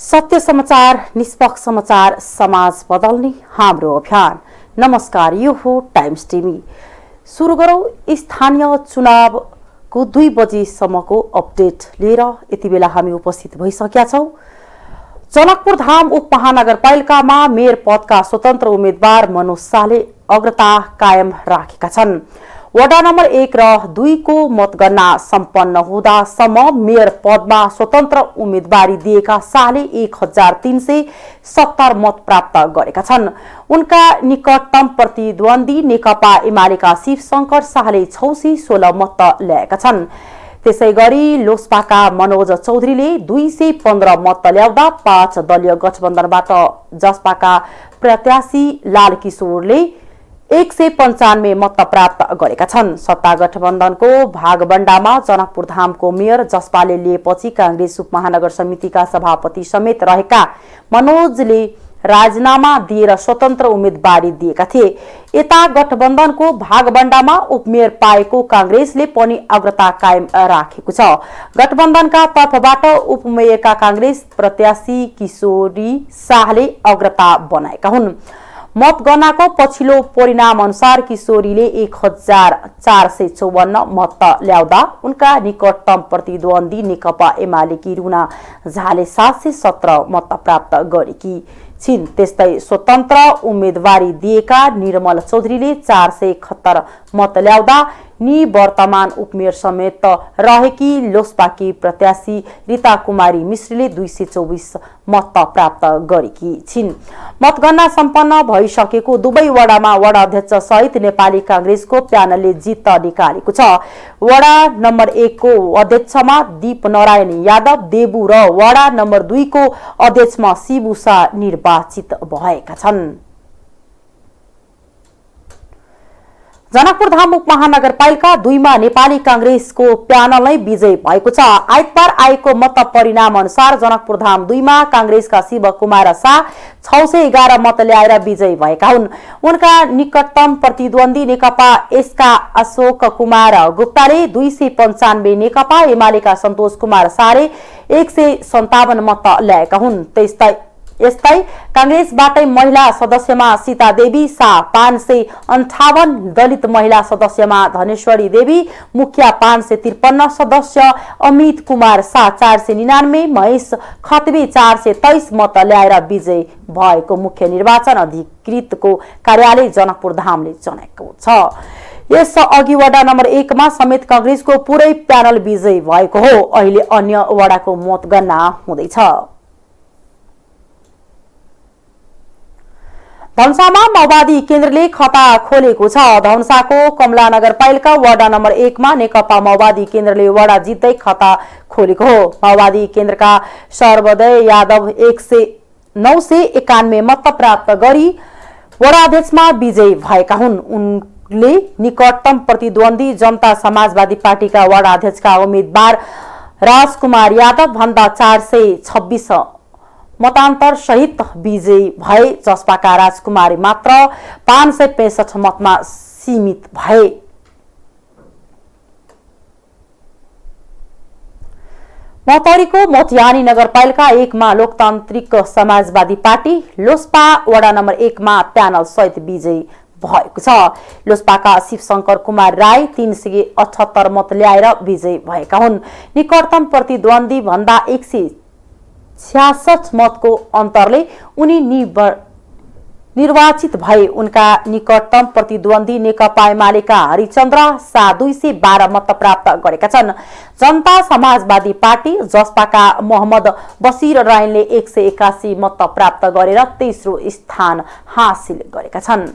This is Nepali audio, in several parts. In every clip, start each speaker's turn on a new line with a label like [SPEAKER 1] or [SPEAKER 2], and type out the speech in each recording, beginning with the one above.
[SPEAKER 1] सत्य समाचार, निष्पक्ष समाचार, समाज बदल्ने हाम्रो अभियान। नमस्कार, यो हो टाइम्स टिभी। सुरु गरौं स्थानीय चुनावको 2 बजेसम्मको अपडेट लिएर। यति बेला हामी उपस्थित भइसकेका छौं जनकपुर धाम उपमहानगरपालिकामा मेयर पदका स्वतन्त्र उम्मेद्वार मनोज शाहले अग्रता कायम राखेका छन्। वडा नम्बर 1 र 2 को मतगणना सम्पन्न हुँदासम्म मेयर पदमा स्वतन्त्र उम्मेदवारी दिएका शाहले 1370 मत प्राप्त गरेका छन्। उनका निकटतम प्रतिद्वन्दी नेकपा एमालेका शिवशंकर शाहले 616 मत ल्याएका छन्। त्यसैगरी लोसपाका मनोज चौधरीले 215 मत ल्याउँदा 5 दलीय गठबन्धनबाट जसपाका प्रत्याशी लाल किशोरले 195 मत प्राप्त गरेका छन्। सत्ता गठबन्धनको भागबण्डामा जनकपुर धामको मेयर जसपाले लिएपछि कांग्रेस उपमहानगर समितिका सभापति समेत रहेका मनोजले राजीनामा दिएर स्वतन्त्र उम्मेदवारी दिएका थिए। यता गठबन्धनको भागबण्डामा उपमेयर पाएको कांग्रेसले पनि अग्रता कायम राखेको छ। गठबन्धनका तर्फबाट उपमेयरका कांग्रेस प्रत्याशी किशोरी शाहले अग्रता बनाएका हुन्। मतगणनाको पछिल्लो परिणाम अनुसार किशोरीले 1454 मत ल्याउँदा उनका निकटतम प्रतिद्वन्दी नेकपा एमालेकी रुना झाले 717 मत प्राप्त गरेकी छिन्। त्यस्तै स्वतन्त्र उम्मेदवारी दिएका निर्मल चौधरीले 471 मत ल्याउँदा निवर्तमान उपमेयर समेत रहेकी लोसपाकी प्रत्याशी रीता कुमारी मिश्रले 224 मत प्राप्त गरेकी छिन्। मतगणना सम्पन्न भइसकेको दुवै वडामा वडा अध्यक्ष सहित नेपाली कांग्रेसको प्यानलले जित निकालेको छ। वडा नम्बर 1 को अध्यक्षमा दीप नारायण यादव देबु र वडा नम्बर 2 को अध्यक्षमा शिबु शाह निर्वाचित भएका छन्। जनकपुर धाम उपमहानगरपालिका 2 मा नेपाली कांग्रेसको प्यानल नै विजयी भएको छ। आइतबार आएको मत परिणाम अनुसार जनकपुर धाम 2 मा कांग्रेसका शिव कुमार शाह 611 मत ल्याएर विजयी भएका हुन्। उनका निकटतम प्रतिद्वन्दी नेकपा यसका अशोक कुमार गुप्ताले 295, नेकपा एमालेका सन्तोष कुमार शाहले 157 मत ल्याएका हुन्। यस्तै कांग्रेसबाटै महिला सदस्यमा सीता देवी शाह 558, दलित महिला सदस्यमा धनेश्वरी देवी मुखिया 553, सदस्य अमित कुमार शाह 499, महेश खतबी 423 मत ल्याएर विजयी भएको मुख्य निर्वाचन अधिकृतको कार्यालय जनकपुर धामले जनाएको छ। यस अघि वडा नम्बर 1 मा समेत कांग्रेसको पुरै प्यानल विजयी भएको हो। अहिले अन्य वडाको मतगणना हुँदैछ। धनुषामा माओवादी केन्द्रले खाता खोलेको छ। धनुषाको कमला नगरपालिका वडा नम्बर 1 मा नेकपा माओवादी केन्द्रले वडा जित्दै खाता खोलेको हो। माओवादी केन्द्रका सर्वोदय यादव 991 मत प्राप्त गरी वडा अध्यक्षमा विजयी भएका हुन्। उनले निकटतम प्रतिद्वन्दी जनता समाजवादी पार्टीका वडा अध्यक्षका उम्मेद्वार राजकुमार यादव भन्दा 426 मतान्तर सहित विजयी भए। जसपाका राजकुमारी मात्र 565 मतमा सीमित भए। मौतरीको मोतिहानी नगरपालिका 1 मा लोकतान्त्रिक समाजवादी पार्टी लोसपा वडा नम्बर 1 मा प्यानल सहित विजयी भएको छ। लोसपाका शिवशंकर कुमार राई 378 मत ल्याएर विजयी भएका हुन्। निकटतम प्रतिद्वन्दी भन्दा 166 मतको अन्तरले उनी निर्वाचित भए। उनका निकटतम प्रतिद्वन्दी नेकपा एमालेका हरिचन्द्र शाह 212 मत प्राप्त गरेका छन्। जनता समाजवादी पार्टी जसपाका मोहम्मद बसिर रायनले 181 मत प्राप्त गरेर तेस्रो स्थान हासिल गरेका छन्।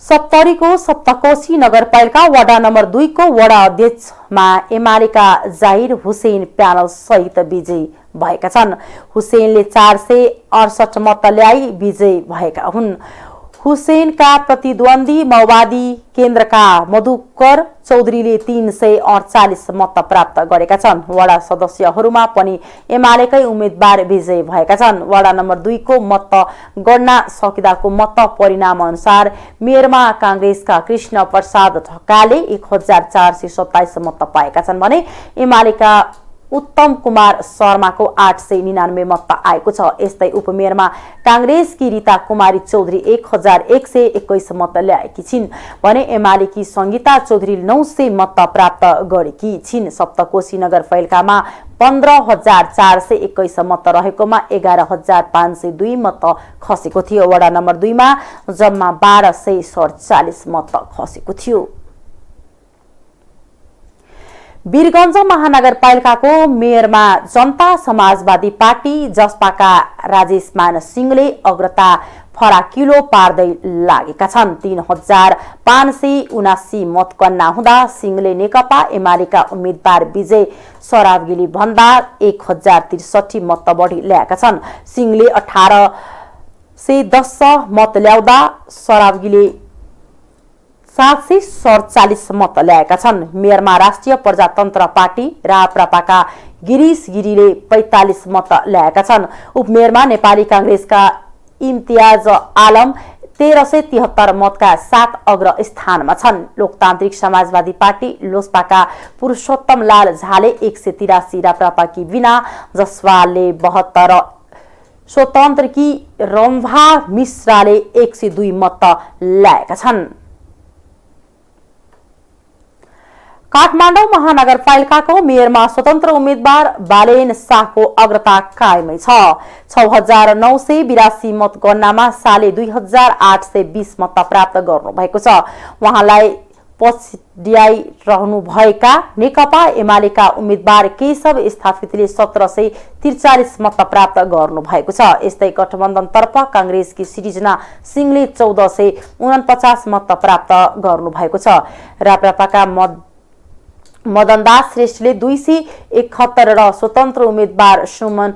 [SPEAKER 1] सप्तरीको सप्तकोशी नगरपालिका वडा नम्बर 2 को वडा अध्यक्षमा एमालेका जाहिर हुसैन प्यानल सहित विजयी भएका छन्। हुसैनले 468 मत ल्याई विजयी भएका हुन्। हुसैनका प्रतिद्वन्दी माओवादी केन्द्रका मधुकर चौधरीले 348 मत प्राप्त गरेका छन्। वडा सदस्यहरूमा पनि एमालेकै उम्मेद्वार विजयी भएका छन्। वडा नम्बर 2 को मत गणना सकिदाको मत परिणाम अनुसार मेयरमा कांग्रेसका कृष्ण प्रसाद ढकालले 1427 मत पाएका छन् भने एमालेका उत्तम कुमार शर्माको 899 मत आएको छ। यस्तै उपमेयरमा कांग्रेसकी रीता कुमारी चौधरी 1121 मत ल्याएकी छिन् भने एमालेकी संगीता चौधरी 900 मत प्राप्त गरेकी छिन्। सप्तकोशी नगरपालिकामा 15,421 मत रहेकोमा 11,502 मत खसेको थियो। वडा नम्बर 2 मा जम्मा 1247 मत खसेको थियो। वीरगञ्ज महानगरपालिकाको मेयरमा जनता समाजवादी पार्टी जसपाका राजेश मान सिंहले अग्रता फराकिलो पार्दै लागेका छन्। 3,579 मत गन्ना हुँदा सिंहले नेकपा एमालेका उम्मेद्वार विजय सरावगिली भन्दा 1,063 मत बढी ल्याएका छन्। सिंहले 1,810 मत ल्याउँदा सरावगिले 747 मत ल्याएका छन्। मेयरमा राष्ट्रिय प्रजातन्त्र पार्टी राप्रपाका गिरीश गिरीले 45 मत ल्याएका छन्। उपमेयरमा नेपाली कांग्रेसका इम्तियाज आलम 1373 मतका साथ अग्र स्थानमा छन्। लोकतान्त्रिक समाजवादी पार्टी लोसपाका पुरुषोत्तम लाल झाले 183, राप्रपाकी बिना जसवालले 72, स्वतन्त्रकी रम्भा मिश्राले 102 मत ल्याएका छन्। काठमाडौँ महानगरपालिकाको मेयरमा स्वतन्त्र उम्मेद्वार बालेन शाहको अग्रता कायमै छ। 6,982 मत गन्नामा शाहले 2,820 मत प्राप्त गर्नुभएको छ। उहाँलाई पछ्याइरहनुभएका नेकपा एमालेका उम्मेद्वार केशव स्थापितले 1,743 मत प्राप्त गर्नुभएको छ। यस्तै गठबन्धनतर्फ कांग्रेसकी सृजना सिंहले 1,449 मत प्राप्त गर्नुभएको छ। राप्रपाका मदनदास श्रेष्ठले 271 र स्वतन्त्र उम्मेद्वार सुमन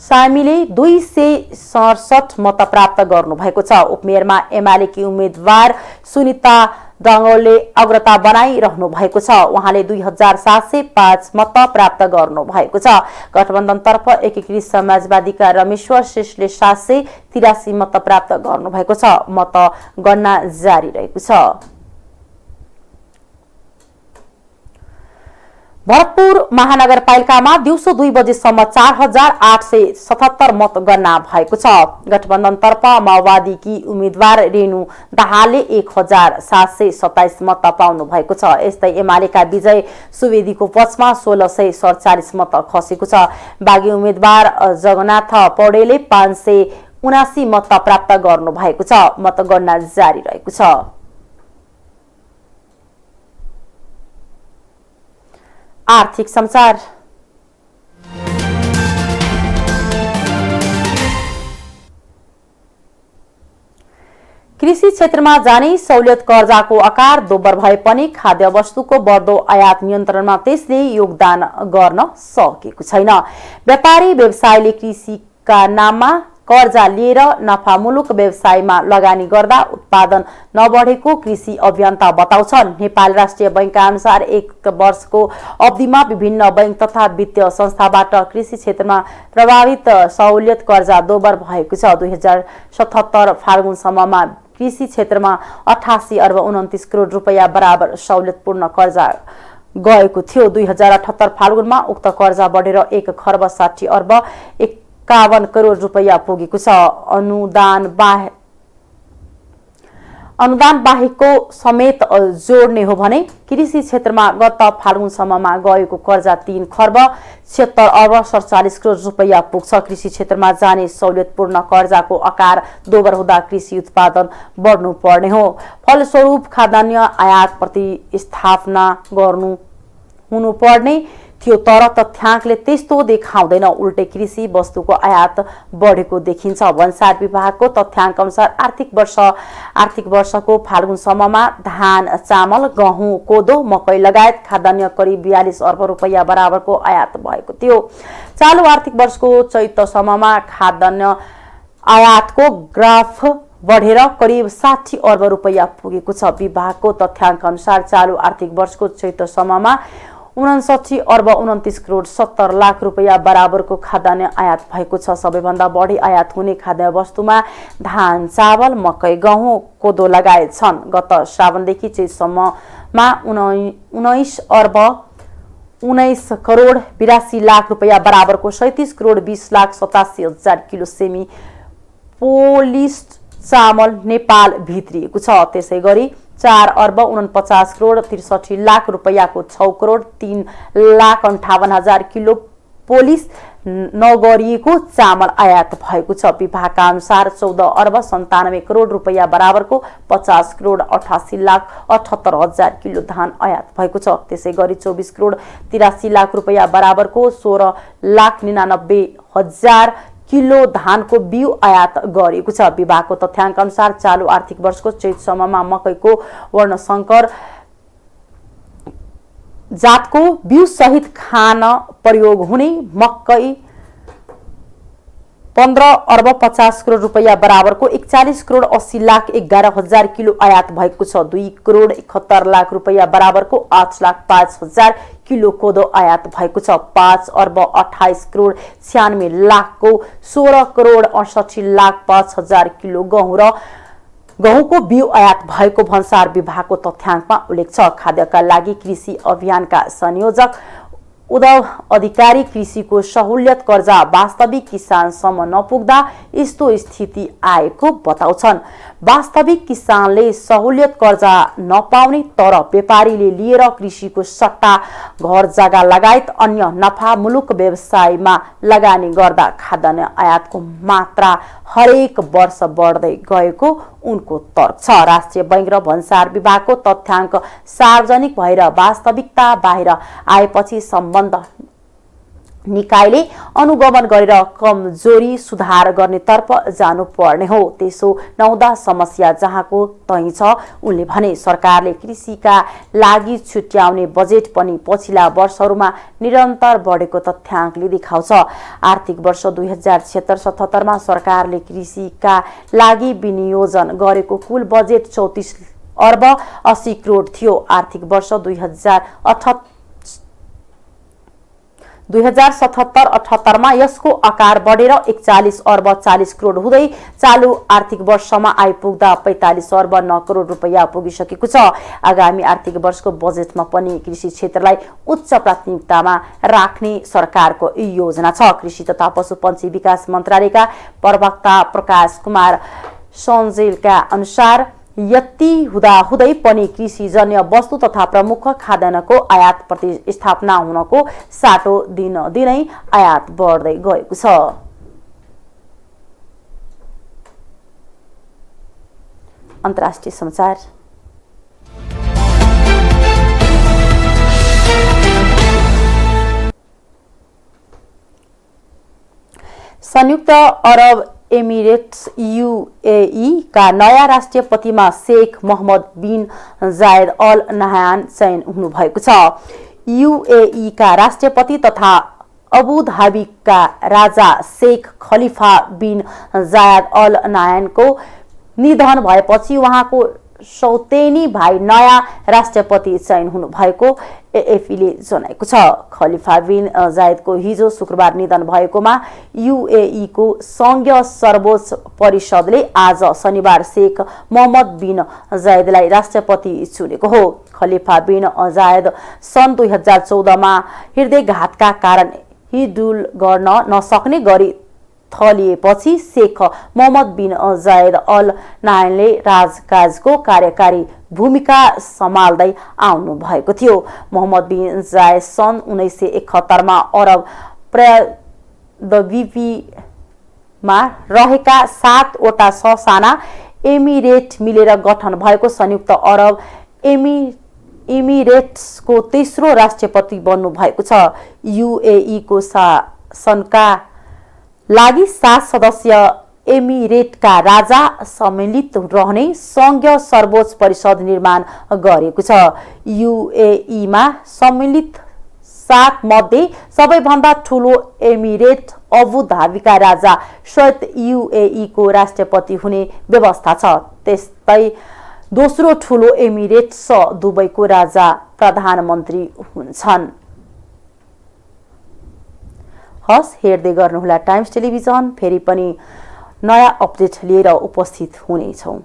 [SPEAKER 1] सामीले 267 मत प्राप्त गर्नुभएको छ। उपमेयरमा एमालेकी उम्मेद्वार सुनिता डङ्गोलले अग्रता बनाइरहनु भएको छ। उहाँले 2,705 मत प्राप्त गर्नुभएको छ। गठबन्धनतर्फ एकीकृत समाजवादीका रमेश्वर श्रेष्ठले 783 मत प्राप्त गर्नुभएको छ। मत गणना जारी रहेको छ। भरतपुर महानगरपालिकामा दिउँसो 2 बजेसम्म 4,877 मत गणना भएको छ। गठबन्धनतर्फ माओवादीकी उम्मेद्वार रेणु दाहालले 1,727 मत पाउनु भएको छ। यस्तै एमालेका विजय सुवेदीको पक्षमा 1,647 मत खसेको छ। बागी उम्मेद्वार जगन्नाथ पौडेलले 579 मत प्राप्त गर्नु भएको छ। मतगणना जारी रहेको छ। आर्थिक समाचार। कृषि क्षेत्रमा जाने सहुलियत कर्जाको आकार दोब्बर भए पनि खाद्य वस्तुको बढ्दो आयात नियन्त्रणमा त्यसले योगदान गर्न सकेको छैन। व्यापारी व्यवसायले कृषिका नाममा कर्जा लिएर नफामुलुक व्यवसायमा लगानी गर्दा उत्पादन नबढेको कृषि अभियन्ता बताउँछन्। नेपाल राष्ट्रिय बैंकका अनुसार 1 वर्षको अवधिमा विभिन्न बैंक तथा वित्तीय संस्थाबाट कृषि क्षेत्रमा प्रभावित सहुलियत कर्जा दोब्बर भएको छ। 2077 फाल्गुनसम्ममा कृषि क्षेत्रमा 88 अर्ब 29 करोड रुपैयाँ बराबर सहुलियतपूर्ण कर्जा गएको थियो। 2078 फाल्गुनमा उक्त कर्जा बढेर 1 खर्ब 60 अर्ब 51 करोड रुपैयाँ पुगेको छ। अनुदान बाहेकको समेत जोड्ने हो भने कृषि क्षेत्रमा गत फाल्गुनसम्ममा गएको कर्जा 3 खर्ब 76 अर्ब 47 करोड रुपैयाँ पुग्छ। कृषि क्षेत्रमा जाने सहुलियतपूर्ण कर्जाको आकार दोब्बर हुँदा कृषि उत्पादन बढ्नु पर्ने हो। फलस्वरूप खाद्यान्न आयात प्रतिस्थापना गर्नु हुनुपर्ने थियो, तर तथ्याङ्कले त्यस्तो देखाउँदैन। उल्टै कृषि वस्तुको आयात बढेको देखिन्छ। वनसार विभागको तथ्याङ्क अनुसार आर्थिक वर्षको फाल्गुनसम्ममा धान, चामल, गहुँ, कोदो, मकै लगायत खाद्यान्न करिब 42 अर्ब रुपैयाँ बराबरको आयात भएको थियो। चालु आर्थिक वर्षको चैतसम्ममा खाद्यान्न आयातको ग्राफ बढेर करिब 60 अर्ब रुपैयाँ पुगेको छ। विभागको तथ्याङ्क अनुसार चालु आर्थिक वर्षको चैतसम्ममा 59 अर्ब 29 करोड 70 लाख रुपैयाँ बराबरको खाद्यान्न आयात भएको छ। सबैभन्दा बढी आयात हुने खाद्य वस्तुमा धान, चावल, मकै, गहुँ, कोदो लगायत छन्। गत श्रावणदेखि चैतसम्ममा 19 अर्ब 19 करोड 82 लाख रुपैयाँ बराबरको 37 करोड 20 लाख 87 हजार किलो सेमी पोलिस्ड चामल नेपाल भित्रिएको छ। त्यसै गरी 4 अर्ब 49 करोड 63 लाख रुपैयाँको 6 करोड 3 लाख 58 हजार किलो पोलिस नगरिएको चामल आयात भएको छ। विभागका अनुसार 14 अर्ब 97 करोड रुपैयाँ बराबरको 50 करोड 88 लाख 78 हजार किलो धान आयात भएको छ। त्यसै गरी 24 करोड 83 लाख रुपैयाँ बराबरको 16 लाख 99 हजार किलो धानको बिउ आयात गरिएको छ। विभागको तथ्याङ्क अनुसार चालु आर्थिक वर्षको चैतसम्ममा मकैको वर्णशंकर जातको बिउ सहित खान प्रयोग हुने मकै 15 अर्ब 50 करोड रुपैयाँ बराबरको 41 करोड 80 लाख 11 हजार किलो आयात भएको छ। 2 करोड 71 लाख रुपैयाँ बराबरको 8 लाख 5 हजार किलो कोदो आयात भएको छ। 5 अर्ब 28 करोड 96 लाखको 16 करोड 68 लाख 5 हजार किलो गहुँ र गहुँको बिउ आयात भएको भन्सार विभागको तथ्याङ्कमा उल्लेख छ। खाद्यका लागि कृषि अभियानका संयोजक उद्धव अधिकारी कृषिको सहुलियत कर्जा वास्तविक किसानसम्म नपुग्दा यस्तो स्थिति आएको बताउँछन्। वास्तविक किसानले सहुलियत कर्जा नपाउने तर व्यापारीले लिएर कृषिको सट्टा घर जग्गा लगायत अन्य नफामुलुक व्यवसायमा लगानी गर्दा खाद्यान्न आयातको मात्रा हरेक वर्ष बढ्दै गएको उनको तर्क छ। राष्ट्रिय बैंक र भन्सार विभागको तथ्याङ्क सार्वजनिक भएर वास्तविकता बाहिर आएपछि सम्बन्ध निकायले अनुगमन गरेर कमजोरी सुधार गर्नेतर्फ जानुपर्ने हो। त्यसो नहुँदा समस्या जहाँको तहीँ छ। उनले भने सरकारले कृषिका लागि छुट्याउने बजेट पनि पछिल्ला वर्षहरूमा निरन्तर बढेको तथ्याङ्कले देखाउँछ। आर्थिक वर्ष 2076-77 मा सरकारले कृषिका लागि विनियोजन गरेको कुल बजेट 34 अर्ब 80 करोड थियो। आर्थिक वर्ष 2077-78 मा यसको आकार बढेर 41 अर्ब 40 करोड हुँदै चालु आर्थिक वर्षमा आइपुग्दा 45 अर्ब 9 करोड रुपैयाँ पुगिसकेको छ। आगामी आर्थिक वर्षको बजेटमा पनि कृषि क्षेत्रलाई उच्च प्राथमिकतामा राख्ने सरकारको योजना छ। कृषि तथा पशुपन्छी विकास मन्त्रालयका प्रवक्ता प्रकाश कुमार सञ्जेलका अनुसार यति हुँदाहुँदै पनि कृषिजन्य वस्तु तथा प्रमुख खाद्यान्नको आयात प्रतिस्थापना हुनको साटो दिनदिनै आयात बढ्दै गएको छ। अन्तर्राष्ट्रिय समाचार। संयुक्त अरब एमिरेट्स यूएई का नयाँ राष्ट्रपतिमा शेख मोहम्मद बिन जायद अल नहायान चयन हुनुभएको छ। यूएई का राष्ट्रपति तथा अबुधाबीका राजा शेख खलिफा बिन जायद अल नहायानको निधन भएपछि उहाँको सौतेनी भाइ नयाँ राष्ट्रपति चयन हुनुभएको एएफपीले जनाएको छ। खलिफा बिन जायदको हिजो शुक्रबार निधन भएकोमा यूएई को संघीय सर्वोच्च परिषदले आज शनिबार शेख मोहम्मद बिन जायदलाई राष्ट्रपति चुनेको हो। खलिफा बिन जायद सन् 2014 मा हृदयघातका कारण हिडुल गर्न नसक्ने गरी थलिएपछि शेख मोहम्मद बिन जायद अल नाहायानले राजकाजको कार्यकारी भूमिका सम्हाल्दै आउनु भएको थियो। मोहम्मद बिन जायद सन् 1971 मा अरब प्रौद्योगिकीमा रहेका 7 वटा ससाना एमिरेट मिलेर गठन भएको संयुक्त अरब एमिरेट्सको तेस्रो राष्ट्रपति बन्नु भएको छ। यूएई को शासनका लागि 7 सदस्य एमिरेटका राजा सम्मिलित रहने संघीय सर्वोच्च परिषद निर्माण गरेको छ। यूएई मा सम्मिलित 7 मध्ये सबैभन्दा ठूलो एमिरेट अबुधाबीका राजा सहित यूएई को राष्ट्रपति हुने व्यवस्था छ। त्यस्तै दोस्रो ठूलो एमिरेट्स दुबईको राजा प्रधानमन्त्री हुन्छन्। हस्, हेर्दै गर्नुहोला टाइम्स टेलिभिजन। फेरि पनि नयाँ अपडेट लिएर उपस्थित हुनेछौं।